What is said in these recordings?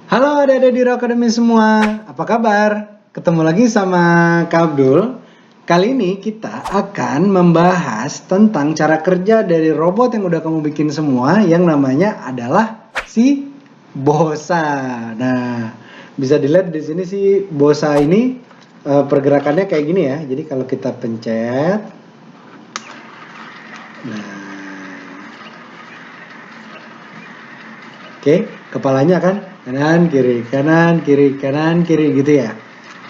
Halo adik-adik di Rock Academy semua, apa kabar? Ketemu lagi sama Kak Abdul. Kali ini kita akan membahas tentang cara kerja dari robot yang udah kamu bikin semua, yang namanya adalah si Bosa. Nah, bisa dilihat di sini si Bosa ini pergerakannya kayak gini ya. Jadi kalau kita pencet, nah, oke, kepalanya kan kanan kiri kanan kiri kanan kiri gitu ya.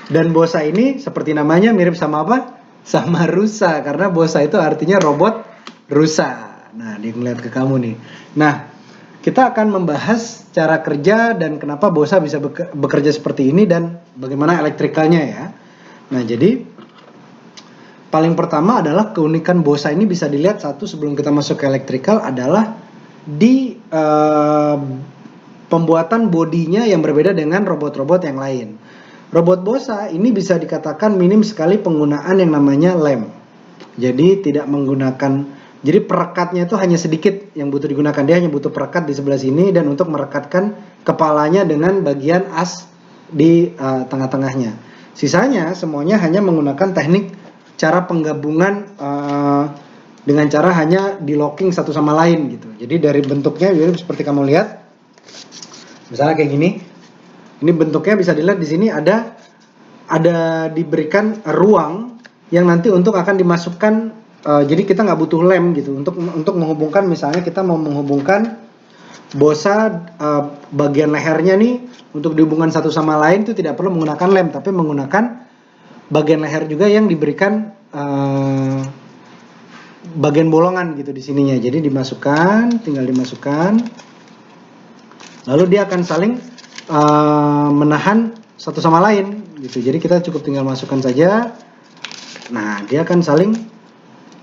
Dan Bosa ini seperti namanya mirip sama apa? Sama rusa, karena Bosa itu artinya robot rusa. Nah, dia ngeliat ke kamu nih. Nah, kita akan membahas cara kerja dan kenapa Bosa bisa bekerja seperti ini dan bagaimana elektrikalnya ya. Nah, jadi paling pertama adalah keunikan Bosa ini bisa dilihat satu sebelum kita masuk ke elektrikal adalah di pembuatan bodinya yang berbeda dengan robot-robot yang lain. Robot Bosa ini bisa dikatakan minim sekali penggunaan yang namanya lem. Jadi tidak menggunakan, jadi perekatnya itu hanya sedikit yang butuh digunakan. Dia hanya butuh perekat di sebelah sini dan untuk merekatkan kepalanya dengan bagian as di tengah-tengahnya. Sisanya semuanya hanya menggunakan teknik cara penggabungan dengan cara hanya di locking satu sama lain gitu. Jadi dari bentuknya seperti kamu lihat. Misalnya kayak gini, ini bentuknya bisa dilihat di sini ada diberikan ruang yang nanti untuk akan dimasukkan. Jadi kita nggak butuh lem gitu untuk menghubungkan. Misalnya kita mau menghubungkan Bosa bagian lehernya nih untuk dihubungkan satu sama lain itu tidak perlu menggunakan lem, tapi menggunakan bagian leher juga yang diberikan bagian bolongan gitu di sininya. Jadi dimasukkan, tinggal dimasukkan. Lalu dia akan saling menahan satu sama lain gitu. Jadi kita cukup tinggal masukkan saja. Nah, dia akan saling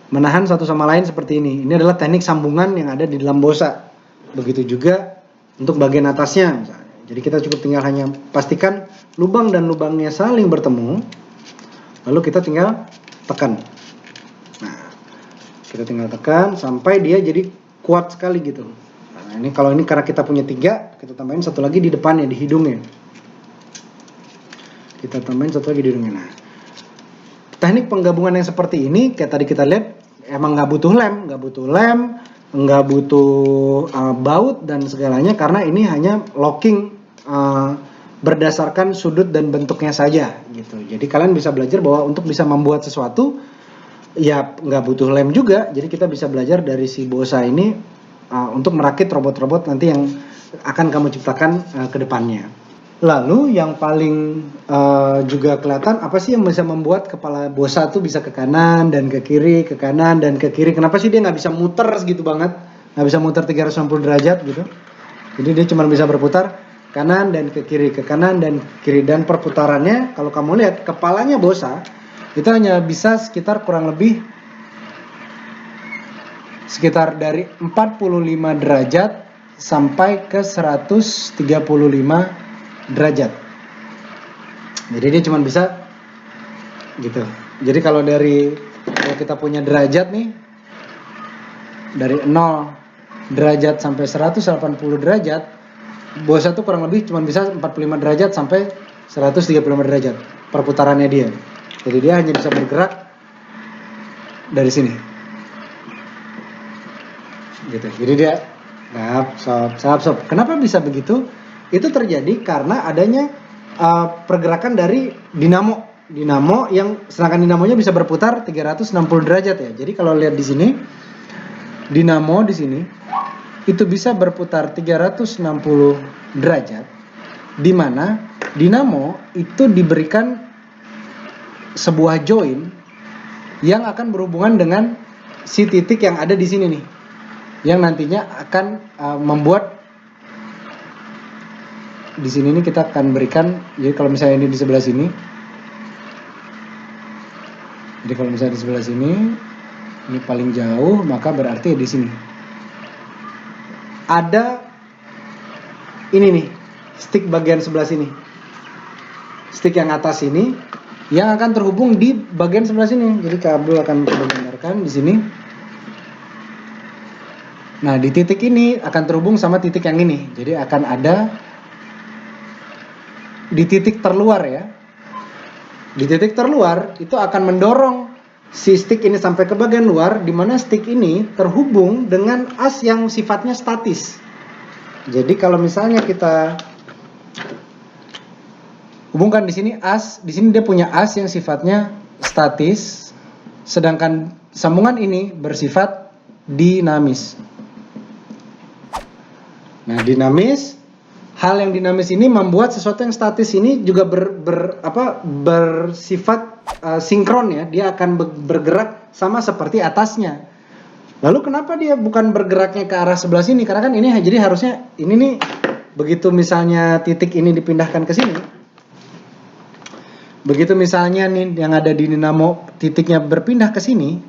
menahan satu sama lain seperti ini. Ini adalah teknik sambungan yang ada di dalam Bosa. Begitu juga untuk bagian atasnya misalnya. Jadi kita cukup tinggal hanya pastikan lubang dan lubangnya saling bertemu. Lalu kita tinggal tekan. Nah, kita tinggal tekan sampai dia jadi kuat sekali gitu. Nah, ini kalau ini karena kita punya 3, kita tambahin satu lagi di depannya, di hidungnya. Kita tambahin satu lagi di hidungnya. Nah, teknik penggabungan yang seperti ini, kayak tadi kita lihat, emang nggak butuh lem, nggak butuh baut dan segalanya, karena ini hanya locking berdasarkan sudut dan bentuknya saja gitu. Jadi kalian bisa belajar bahwa untuk bisa membuat sesuatu, ya nggak butuh lem juga. Jadi kita bisa belajar dari si Bosa ini untuk merakit robot-robot nanti yang akan kamu ciptakan ke depannya. Lalu yang paling juga kelihatan apa sih yang bisa membuat kepala Bosa tuh bisa ke kanan dan ke kiri, ke kanan dan ke kiri. Kenapa sih dia nggak bisa muter segitu banget, nggak bisa muter 360 derajat gitu. Jadi dia cuma bisa berputar kanan dan ke kiri, ke kanan dan ke kiri. Dan perputarannya kalau kamu lihat kepalanya Bosa itu hanya bisa sekitar kurang lebih sekitar dari 45 derajat sampai ke 135 derajat. Jadi dia cuma bisa gitu. Jadi kalau kita punya derajat nih dari 0 derajat sampai 180 derajat, Bosa tuh kurang lebih cuma bisa 45 derajat sampai 135 derajat perputarannya dia. Jadi dia hanya bisa bergerak dari sini. Gitu. Jadi dia sap. Kenapa bisa begitu? Itu terjadi karena adanya pergerakan dari dinamo yang sedangkan dinamonya bisa berputar 360 derajat ya. Jadi kalau lihat di sini dinamo di sini itu bisa berputar 360 derajat, di mana dinamo itu diberikan sebuah join yang akan berhubungan dengan si titik yang ada di sini nih, yang nantinya akan membuat di sini nih kita akan berikan. Jadi kalau misalnya ini di sebelah sini, jadi kalau misalnya di sebelah sini ini paling jauh, maka berarti di sini ada ini nih stick bagian sebelah sini, stick yang atas ini yang akan terhubung di bagian sebelah sini. Jadi Kak Abdul akan coba gambarkan di sini. Nah, di titik ini akan terhubung sama titik yang ini. Jadi akan ada di titik terluar ya. Di titik terluar itu akan mendorong si stick ini sampai ke bagian luar, di mana stick ini terhubung dengan as yang sifatnya statis. Jadi kalau misalnya kita hubungkan di sini as, di sini dia punya as yang sifatnya statis, sedangkan sambungan ini bersifat dinamis. Nah, dinamis, hal yang dinamis ini membuat sesuatu yang statis ini juga bersifat sinkron ya, dia akan bergerak sama seperti atasnya. Lalu kenapa dia bukan bergeraknya ke arah sebelah sini? Karena kan ini jadi harusnya ini nih, begitu misalnya titik ini dipindahkan ke sini, begitu misalnya nih yang ada di dinamo titiknya berpindah ke sini,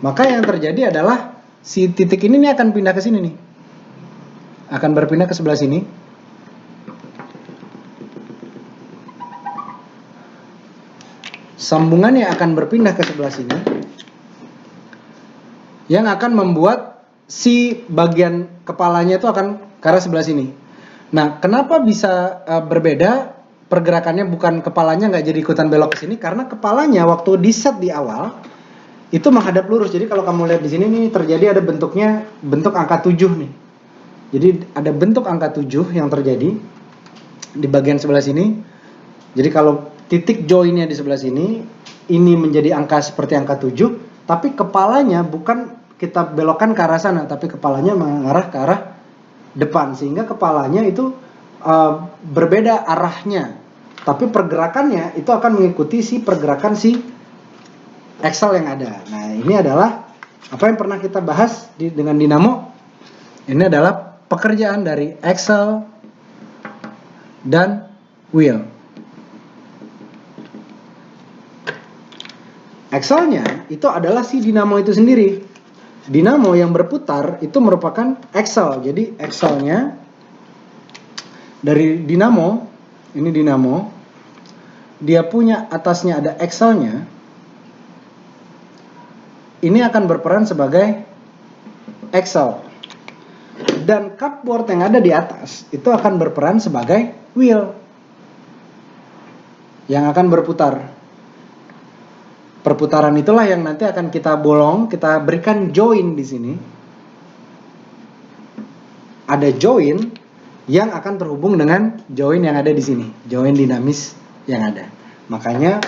maka yang terjadi adalah si titik ini nih akan pindah ke sini nih, akan berpindah ke sebelah sini. Sambungannya akan berpindah ke sebelah sini, yang akan membuat si bagian kepalanya itu akan ke arah sebelah sini. Nah, kenapa bisa berbeda pergerakannya, bukan kepalanya nggak jadi ikutan belok ke sini? Karena kepalanya waktu di set di awal itu menghadap lurus. Jadi kalau kamu lihat di sini nih, terjadi ada bentuknya, bentuk angka 7 nih. Jadi ada bentuk angka 7 yang terjadi di bagian sebelah sini. Jadi kalau titik joinnya di sebelah sini, ini menjadi angka seperti angka 7, tapi kepalanya bukan kita belokkan ke arah sana, tapi kepalanya mengarah ke arah depan, sehingga kepalanya itu berbeda arahnya, tapi pergerakannya itu akan mengikuti si pergerakan si axle yang ada. Nah, ini adalah apa yang pernah kita bahas dengan dinamo. Ini adalah pekerjaan dari axle dan wheel. Axle-nya itu adalah si dinamo itu sendiri. Dinamo yang berputar itu merupakan axle. Jadi axle-nya dari dinamo, ini dinamo, dia punya atasnya ada axle-nya. Ini akan berperan sebagai axle. Dan cupboard yang ada di atas itu akan berperan sebagai wheel yang akan berputar. Perputaran itulah yang nanti akan kita bolong, kita berikan join di sini. Ada join yang akan terhubung dengan join yang ada di sini, join dinamis yang ada. Makanya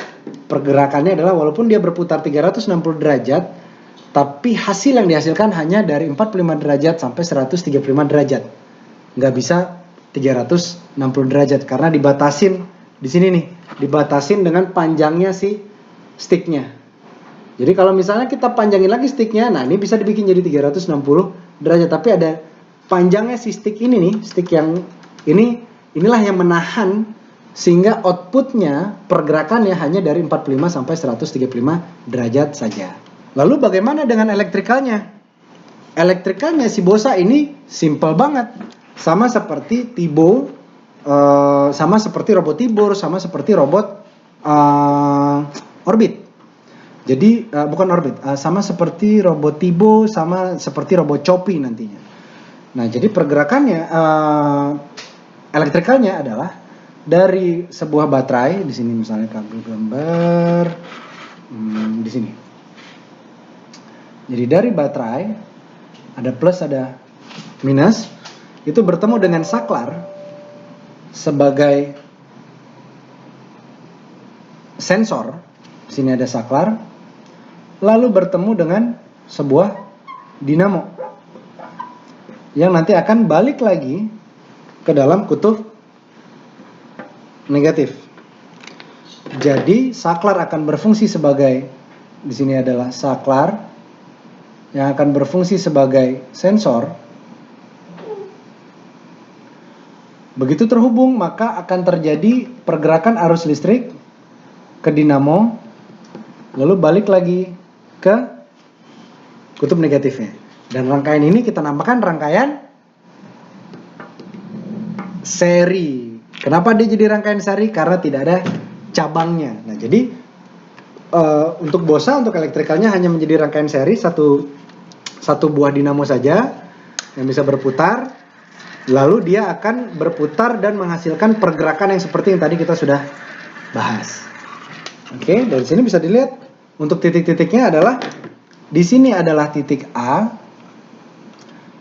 pergerakannya adalah walaupun dia berputar 360 derajat, tapi hasil yang dihasilkan hanya dari 45 derajat sampai 135 derajat. Nggak bisa 360 derajat karena dibatasin di sini nih, dibatasin dengan panjangnya si sticknya. Jadi kalau misalnya kita panjangin lagi sticknya, nah ini bisa dibikin jadi 360 derajat, tapi ada panjangnya si stick ini nih, stick yang inilah yang menahan sehingga outputnya pergerakannya hanya dari 45 sampai 135 derajat saja. Lalu bagaimana dengan elektrikalnya? Elektrikalnya si Bosa ini simple banget, sama seperti Tibo, sama seperti robot Tibor, sama seperti robot Orbit. Jadi bukan Orbit, sama seperti robot Tibo, sama seperti robot Choppy nantinya. Nah, jadi pergerakannya elektrikalnya adalah dari sebuah baterai. Di sini misalnya kabel gambar di sini. Jadi dari baterai ada plus ada minus, itu bertemu dengan saklar sebagai sensor. Sini ada saklar, lalu bertemu dengan sebuah dinamo yang nanti akan balik lagi ke dalam kutub negatif. Jadi saklar akan berfungsi sebagai, di sini adalah saklar yang akan berfungsi sebagai sensor. Begitu terhubung, maka akan terjadi pergerakan arus listrik ke dinamo, lalu balik lagi ke kutub negatifnya. Dan rangkaian ini kita namakan rangkaian seri. Kenapa dia jadi rangkaian seri? Karena tidak ada cabangnya. Nah, jadi untuk Bosa, untuk elektrikalnya hanya menjadi rangkaian seri, satu buah dinamo saja yang bisa berputar. Lalu dia akan berputar dan menghasilkan pergerakan yang seperti yang tadi kita sudah bahas. Oke, dari sini bisa dilihat untuk titik-titiknya adalah di sini adalah titik A,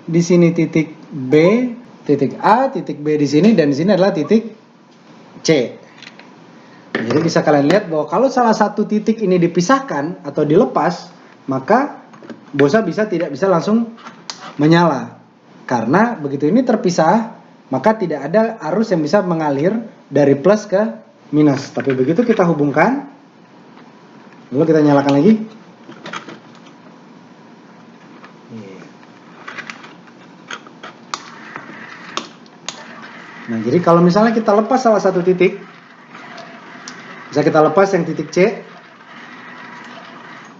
di sini titik B, titik A, titik B di sini, dan di sini adalah titik C. Jadi bisa kalian lihat bahwa kalau salah satu titik ini dipisahkan atau dilepas, maka bosa tidak bisa langsung menyala. Karena begitu ini terpisah, maka tidak ada arus yang bisa mengalir dari plus ke minus. Tapi begitu kita hubungkan, lalu kita nyalakan lagi. Nah, jadi kalau misalnya kita lepas salah satu titik, bisa kita lepas yang titik C,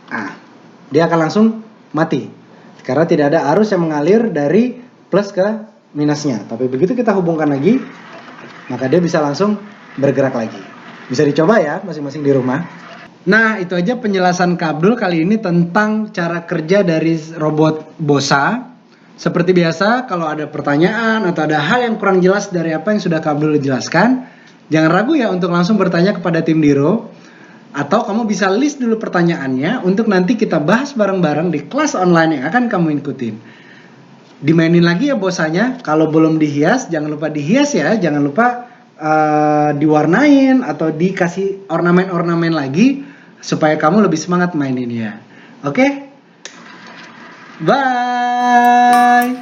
nah, dia akan langsung mati. Karena tidak ada arus yang mengalir dari plus ke minusnya. Tapi begitu kita hubungkan lagi, maka dia bisa langsung bergerak lagi. Bisa dicoba ya masing-masing di rumah. Nah, itu aja penjelasan Kak Abdul kali ini tentang cara kerja dari robot Bosa. Seperti biasa, kalau ada pertanyaan atau ada hal yang kurang jelas dari apa yang sudah Kak Abdul jelaskan, jangan ragu ya untuk langsung bertanya kepada tim Diro. Atau kamu bisa list dulu pertanyaannya untuk nanti kita bahas bareng-bareng di kelas online yang akan kamu ikutin. Dimainin lagi ya Bosanya. Kalau belum dihias, jangan lupa dihias ya. Jangan lupa diwarnain atau dikasih ornamen-ornamen lagi supaya kamu lebih semangat maininnya. Oke? Bye.